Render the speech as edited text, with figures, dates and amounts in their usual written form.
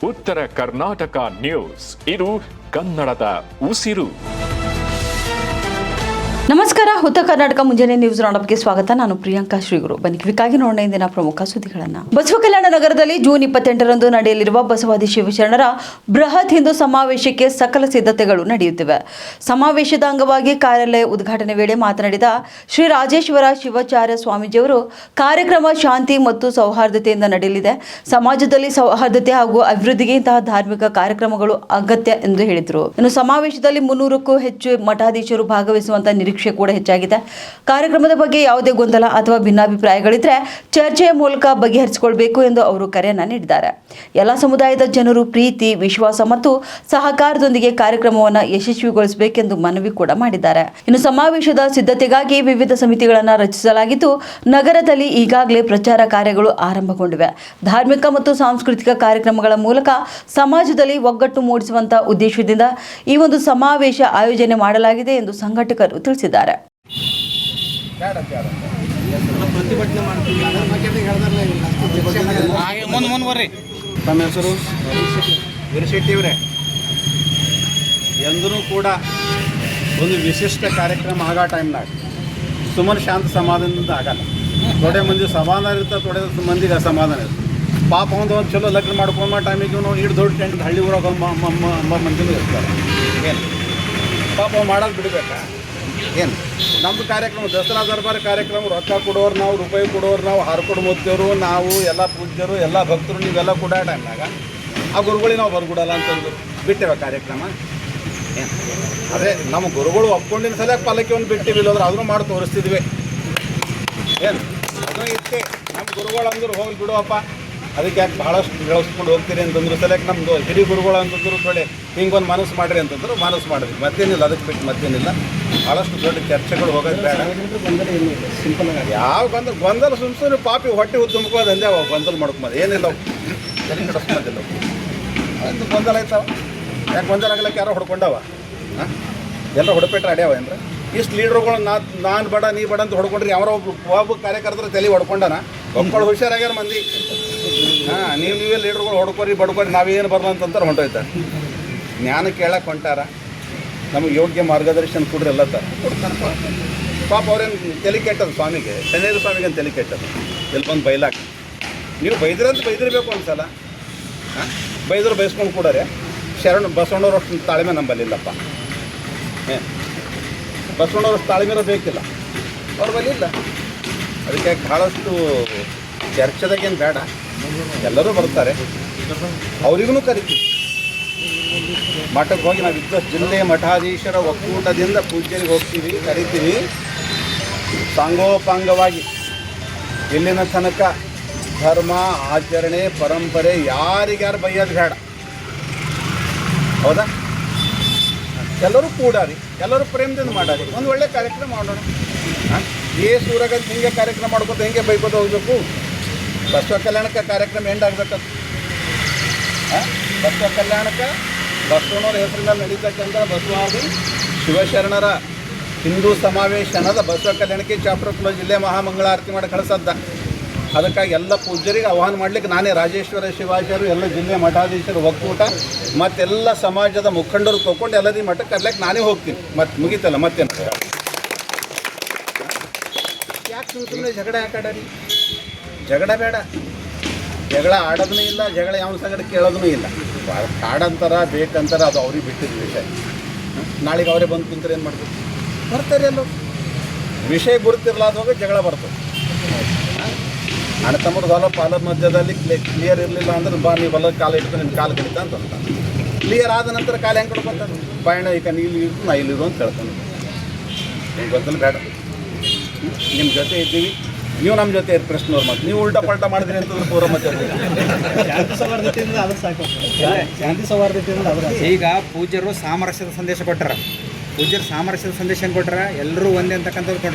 ಉತ್ತರ ಕರ್ನಾಟಕ ನ್ಯೂಸ್, ಇದು ಕನ್ನಡದ ಉಸಿರು. ನಮಸ್ಕಾರ. ಉತ್ತರ ಕರ್ನಾಟಕ ಮುಂಜಾನೆ ನ್ಯೂಸ್ ರೌಂಡಪ್ಗೆ ಸ್ವಾಗತ. ನಾನು ಪ್ರಿಯಾಂಕಾ ಶ್ರೀಗುರು. ಬನ್ನಿ ಕ್ವಿಕ್ಕಾಗಿ ನೋಡೋಣ ಇಂದಿನ ಪ್ರಮುಖ ಸುದ್ದಿಗಳನ್ನು. ಬಸವ ಕಲ್ಯಾಣ ನಗರದಲ್ಲಿ ಜೂನ್ 28ರಂದು ನಡೆಯಲಿರುವ ಬಸವಾದಿ ಶಿವಶರಣರ ಬೃಹತ್ ಹಿಂದೂ ಸಮಾವೇಶಕ್ಕೆ ಸಕಲ ಸಿದ್ಧತೆಗಳು ನಡೆಯುತ್ತಿವೆ. ಸಮಾವೇಶದ ಅಂಗವಾಗಿ ಕಾರ್ಯಾಲಯ ಉದ್ಘಾಟನೆ ವೇಳೆ ಮಾತನಾಡಿದ ಶ್ರೀ ರಾಜೇಶ್ವರ ಶಿವಾಚಾರ್ಯ ಸ್ವಾಮೀಜಿಯವರು, ಕಾರ್ಯಕ್ರಮ ಶಾಂತಿ ಮತ್ತು ಸೌಹಾರ್ದತೆಯಿಂದ ನಡೆಯಲಿದೆ. ಸಮಾಜದಲ್ಲಿ ಸೌಹಾರ್ದತೆ ಹಾಗೂ ಅಭಿವೃದ್ಧಿಗೆ ಇಂತಹ ಧಾರ್ಮಿಕ ಕಾರ್ಯಕ್ರಮಗಳು ಅಗತ್ಯ ಎಂದು ಹೇಳಿದರು. ಇನ್ನು ಸಮಾವೇಶದಲ್ಲಿ 300ಕ್ಕೂ ಹೆಚ್ಚು ಮಠಾಧೀಶರು ಭಾಗವಹಿಸುವಂತಹ ನಿರೀಕ್ಷೆ ಕೂಡ ಹೆಚ್ಚಾಗಿದೆ. ಕಾರ್ಯಕ್ರಮದ ಬಗ್ಗೆ ಯಾವುದೇ ಗೊಂದಲ ಅಥವಾ ಭಿನ್ನಾಭಿಪ್ರಾಯಗಳಿದ್ರೆ ಚರ್ಚೆಯ ಮೂಲಕ ಬಗೆಹರಿಸಿಕೊಳ್ಳಬೇಕು ಎಂದು ಅವರು ಕರೆಯನ್ನ ನೀಡಿದ್ದಾರೆ. ಎಲ್ಲ ಸಮುದಾಯದ ಜನರು ಪ್ರೀತಿ, ವಿಶ್ವಾಸ ಮತ್ತು ಸಹಕಾರದೊಂದಿಗೆ ಕಾರ್ಯಕ್ರಮವನ್ನು ಯಶಸ್ವಿಗೊಳಿಸಬೇಕೆಂದು ಮನವಿ ಕೂಡ ಮಾಡಿದ್ದಾರೆ. ಇನ್ನು ಸಮಾವೇಶದ ಸಿದ್ಧತೆಗಾಗಿ ವಿವಿಧ ಸಮಿತಿಗಳನ್ನು ರಚಿಸಲಾಗಿದ್ದು, ನಗರದಲ್ಲಿ ಈಗಾಗಲೇ ಪ್ರಚಾರ ಕಾರ್ಯಗಳು ಆರಂಭಗೊಂಡಿವೆ. ಧಾರ್ಮಿಕ ಮತ್ತು ಸಾಂಸ್ಕೃತಿಕ ಕಾರ್ಯಕ್ರಮಗಳ ಮೂಲಕ ಸಮಾಜದಲ್ಲಿ ಒಗ್ಗಟ್ಟು ಮೂಡಿಸುವಂತಹ ಉದ್ದೇಶದಿಂದ ಈ ಒಂದು ಸಮಾವೇಶ ಆಯೋಜನೆ ಮಾಡಲಾಗಿದೆ ಎಂದು ಸಂಘಟಕರು ತಿಳಿಸಿದ್ದಾರೆ. ತಮ್ಮ ಹೆಸರು ವೀರಶೆಟ್ಟಿಯವರೇ. ಎಂದೂ ಕೂಡ ಒಂದು ವಿಶಿಷ್ಟ ಕಾರ್ಯಕ್ರಮ ಆಗೋ ಟೈಮ್ನಾಗ ಸುಮ್ಮನೆ ಶಾಂತ ಸಮಾಧಾನದಿಂದ ಆಗಲ್ಲ. ಥೋಡೆ ಮಂದಿ ಸಮಾಧಾನ ಇರ್ತಾರೆ, ಥೋಡೆ ಮಂದಿಗೆ ಅಸಮಾಧಾನ ಇರ್ತದೆ. ಪಾಪ ಒಂದು ಚಲೋ ಲಗ್ನ ಮಾಡ್ಕೊಂಬ ಟೈಮಿಗೆ ನಾವು ಇಷ್ಟು ದೊಡ್ಡ ಟೆಂಟ್ ಹಳ್ಳಿ ಊರಾಗ ಮಂದಿನೂ ಇರ್ತಾರೆ. ಏನು ಪಾಪ ಮಾಡೋದು ಬಿಡಬೇಕಾ? ಏನು ನಮ್ಮದು ಕಾರ್ಯಕ್ರಮ ದಸರಾ ದರ್ಬಾರ್ ಕಾರ್ಯಕ್ರಮ, ರೊಕ್ಕ ಕೊಡೋರು ನಾವು, ರೂಪಾಯಿ ಕೊಡೋರು ನಾವು, ಹಾರ್ಕೊಡು ಮುತ್ತೇವರು ನಾವು, ಎಲ್ಲ ಪೂಜ್ಯರು, ಎಲ್ಲ ಭಕ್ತರು ನೀವೆಲ್ಲ ಕೂಡ ಟೈಮ್ನಾಗ ಆ ಗುರುಗಳಿಗೆ ನಾವು ಬರ್ಕೊಡಲ್ಲ ಅಂತಂದು ಬಿಟ್ಟೇವೆ ಕಾರ್ಯಕ್ರಮ. ಏನು ಅದೇ ನಮ್ಮ ಗುರುಗಳು ಒಪ್ಕೊಂಡಿನ ಸಲಕ್ಕೆ ಪಲ್ಲಕ್ಕಿ ಒಂದು ಬಿಟ್ಟಿವಿ, ಇಲ್ಲದ್ರೆ ಅದನ್ನು ಮಾಡಿ ತೋರಿಸ್ತಿದ್ವಿ. ಏನು ಅದನ್ನು ಇಷ್ಟೇ ನಮ್ಮ ಗುರುಗಳು ಅಂದರು ಹೋಗಿ ಬಿಡುವಪ್ಪ, ಅದಕ್ಕೆ ಯಾಕೆ ಭಾಳಷ್ಟು ಬೆಳೆಸ್ಕೊಂಡು ಹೋಗ್ತೀರಿ ಅಂತಂದ್ರು ಸಲಕ್ಕೆ ನಮ್ಮದು ಹಿರಿ ಗುರುಗಳು ಅಂತಂದ್ರು ಥೋಡೆ ಹಿಂಗೊಂದು ಮನಸ್ಸು ಮಾಡಿರಿ ಅಂತಂದ್ರು ಮನಸ್ಸು ಮಾಡಿದ್ವಿ. ಮತ್ತೇನಿಲ್ಲ, ಅದಕ್ಕೆ ಬಿಟ್ಟು ಮತ್ತೇನಿಲ್ಲ. ಭಾಳಷ್ಟು ದೊಡ್ಡ ಚರ್ಚೆಗಳು ಹೋಗೋದು ಬೇಡ. ಸಿಂಪಲ್ ಆಗಿ ಯಾವ ಗೊಂದಲ ಸುಮ್ಮನೆ ಪಾಪಿ ಹೊಟ್ಟೆ ತುಂಬ್ಕೋದು ಅಂದೆ ಅವ ಗೊಂದಲ ಮಾಡ್ಕೊಂಬದು ಏನಿಲ್ಲ, ತಲೆ ಕೆಡಿಸ್ಕೊಂಬಂದಿಲ್ಲ. ಅದು ಗೊಂದಲ ಆಯ್ತಾವ. ಯಾಕೆ ಗೊಂದಲ ಆಗ್ಲಕ್ಕೆ ಯಾರೋ ಹೊಡ್ಕೊಂಡವ? ಹಾಂ ಎಲ್ಲ ಹೊಡ್ಪೆಟ್ರೆ ಅಡ್ಯಾವ ಅಂದ್ರೆ ಇಷ್ಟು ಲೀಡ್ರುಗಳು ನಾನು ಬೇಡ ನೀ ಬೇಡ ಅಂತ ಹೊಡ್ಕೊಂಡ್ರಿ ಯಾರೋ ಒಬ್ಬ ಕಾರ್ಯಕರ್ತರು ತಲೆ ಹೊಡ್ಕೊಂಡನ ಒಬ್ಬಳು ಹುಷಾರಾಗ್ಯಾರ ಮಂದಿ. ಹಾಂ ನೀವೇ ಲೀಡ್ರುಗಳು ಹೊಡ್ಕೊರಿ ಬಡ್ಕೊರಿ ನಾವೇನು ಬರಲ್ಲ ಅಂತಂತಾರೆ ಹೊಂಟೋಯ್ತಾರೆ. ಜ್ಞಾನ ಕೇಳಕ್ಕೆ ಹೊಂಟಾರ, ನಮಗೆ ಯೋಗ್ಯ ಮಾರ್ಗದರ್ಶನ ಕೊಡ್ರಿ ಎಲ್ಲ ಕೊಡ್ತಾರೆ. ಪಾಪ ಅವ್ರೇನು ತಲೆ ಕೆಟ್ಟದು ಸ್ವಾಮಿಗೆ, ಶನೇಶ್ವರ ಸ್ವಾಮಿಗೆ ಅಂತ ತಲೆ ಕೆಟ್ಟದು. ಎಲ್ಲಿ ಬಂದು ಬೈಲಾಕ ನೀವು ಬೈದ್ರಂತ ಬೈದಿರಬೇಕು ಒಂದ್ಸಲ. ಹಾಂ ಬೈದ್ರು ಬೈಸ್ಕೊಂಡು ಕೂಡರೆ ಬಸವಣ್ಣವ್ರು ಅಷ್ಟು ತಾಳ್ಮೆ ನಂಬಲಿಲ್ಲಪ್ಪ. ಬಸವಣ್ಣವ್ರಷ್ಟು ತಾಳ್ಮೆನೂ ಬೇಕಿಲ್ಲ, ಅವ್ರ ಬಳಿ ಇಲ್ಲ. ಅದಕ್ಕೆ ಭಾಳಷ್ಟು ಚರ್ಚೆದಾಗೇನು ಬೇಡ, ಎಲ್ಲರೂ ಬರ್ತಾರೆ, ಅವರಿಗೂ ಕರಿತೀವಿ. ಮಠಕ್ಕೆ ಹೋಗಿ ನಾವು ಇದ್ದಷ್ಟು ಜಿಲ್ಲೆ ಮಠಾಧೀಶರ ಒಕ್ಕೂಟದಿಂದ ಪೂಜೆಗೆ ಹೋಗ್ತೀವಿ, ಕರಿತೀವಿ. ಸಾಂಗೋಪಾಂಗವಾಗಿ ಇಲ್ಲಿನ ತನಕ ಧರ್ಮ, ಆಚರಣೆ, ಪರಂಪರೆ ಯಾರಿಗ್ಯಾರು ಬೈಯೋದು ಬೇಡ. ಹೌದಾ? ಎಲ್ಲರೂ ಕೂಡಾರಿ, ಎಲ್ಲರೂ ಪ್ರೇಮದಿಂದ ಮಾಡಾರಿ, ಒಂದು ಒಳ್ಳೆ ಕಾರ್ಯಕ್ರಮ ಮಾಡೋಣ. ಹಾಂ ಸೂರಾಗಂತ ಹಿಂಗೆ ಕಾರ್ಯಕ್ರಮ ಮಾಡ್ಕೋತ ಹೆಂಗೆ ಬೈಕೋತ ಹೋಗಬೇಕು? ಬಸವ ಕಲ್ಯಾಣಕ್ಕೆ ಕಾರ್ಯಕ್ರಮ ಎಂಡಾಗಬೇಕಂತ. ಹಾಂ ಬಸವ ಕಲ್ಯಾಣಕ್ಕೆ ಬಸವಣ್ಣವ್ರ ಹೆಸರಿನ ನಡೀತಕ್ಕಂಥ ಬಸವಾದಿ ಶಿವಶರಣರ ಹಿಂದೂ ಸಮಾವೇಶ ಅನ್ನೋದು ಬಸವ ಕಲ್ಯಾಣಕ್ಕೆ ಚಾಪ್ರಕುಲ ಜಿಲ್ಲೆ ಮಹಾಮಂಗಳಾರತಿ ಮಾಡಿ ಕಳಿಸದ್ದ. ಅದಕ್ಕಾಗಿ ಎಲ್ಲ ಪೂಜ್ಯರಿಗೆ ಆಹ್ವಾನ ಮಾಡಲಿಕ್ಕೆ ನಾನೇ ರಾಜೇಶ್ವರ ಶಿವಾಚಾರ್ಯರು, ಎಲ್ಲ ಜಿಲ್ಲೆ ಮಠಾಧೀಶರು ಒಕ್ಕೂಟ ಮತ್ತೆಲ್ಲ ಸಮಾಜದ ಮುಖಂಡರು ತೊಗೊಂಡು ಎಲ್ಲದಿ ಮಠಕ್ಕೆ ಕರ್ಲಿಕ್ಕೆ ನಾನೇ ಹೋಗ್ತೀನಿ. ಮತ್ತೆ ಮುಗೀತಲ್ಲ, ಮತ್ತೇನು ಯಾಕೆ ಸುಮ್ಮನೆ ಜಗಳ ಯಾಕಾಡರಿ? ಜಗಳ ಬೇಡ, ಜಗಳ ಆಡೋದೂ ಇಲ್ಲ, ಜಗಳ ಯಾವ ಸಂಗಡ ಕೇಳೋದೂ ಇಲ್ಲ. ಕಾಡಂತಾರ ಬೇಕಂತಾರ ಅದು ಅವ್ರಿಗೆ ಬಿಟ್ಟಿದ್ದು ವಿಷಯ. ನಾಳೆಗೆ ಅವರೇ ಬಂದು ಕುಂತಾರೆ ಏನು ಮಾಡ್ಬೇಕು? ಬರ್ತಾರೆ ಎಲ್ಲೋ ವಿಷಯ ಗುರುತಿರ್ಲಾದವಾಗ ಜಗಳ ಬರ್ತದೆ. ಅಣ್ಣ ತಮ್ಮರು ಹೊಲ ಪಾಲರ್ ಮಧ್ಯದಲ್ಲಿ ಕ್ಲಿಯರ್ ಇರಲಿಲ್ಲ ಅಂದ್ರೆ ಬಾ ನೀವು ಹೊಲದ ಕಾಲು ಇಡ್ತಾನೆ ನಿನ್ನ ಕಾಲು ಕಡಿತ ಅಂತ ಕ್ಲಿಯರ್ ಆದ ನಂತರ ಕಾಲು ಹೆಂಗೆ ಕಡ್ಕೊತಾನೆ? ಬಾಯಣ ಈಗ ಇಲ್ಲಿ ಇರ್ತು ನಾ ಇಲ್ಲಿರು ಅಂತ ಹೇಳ್ತಾನೆ. ನಿಮ್ಗೆ ಗೊತ್ತಲ್ಲ ಬೇಡ. ನಿಮ್ಮ ಜೊತೆ ಇದ್ದೀವಿ, ನೀವು ನಮ್ಮ ಜೊತೆ ಇರಿ ಪ್ರಶ್ನವ್ರು. ಮತ್ತು ನೀವು ಉಲ್ಟಾ ಪಲ್ಟಾ ಮಾಡಿದ್ರಿ ಅಂತಂದ್ರೆ ಪೂರ ಮತ್ತೆ ಶಾಂತಿ ಸೌಹಾರ್ದತೆಯಿಂದ ಅದ್ರ ಸಾಕು. ಶಾಂತಿ ಸೌಹಾರ್ದತೆಯಿಂದ ಅದ್ರ ಈಗ ಪೂಜ್ಯರು ಸಾಮರಸ್ಯದ ಸಂದೇಶ ಕೊಟ್ಟರ. ಪೂಜ್ಯರು ಸಾಮರಸ್ಯದ ಸಂದೇಶ ಕೊಟ್ಟರ, ಎಲ್ಲರೂ ಒಂದೇ ಅಂತಕ್ಕಂಥದ್ದು ಕೊಟ್ಟರು.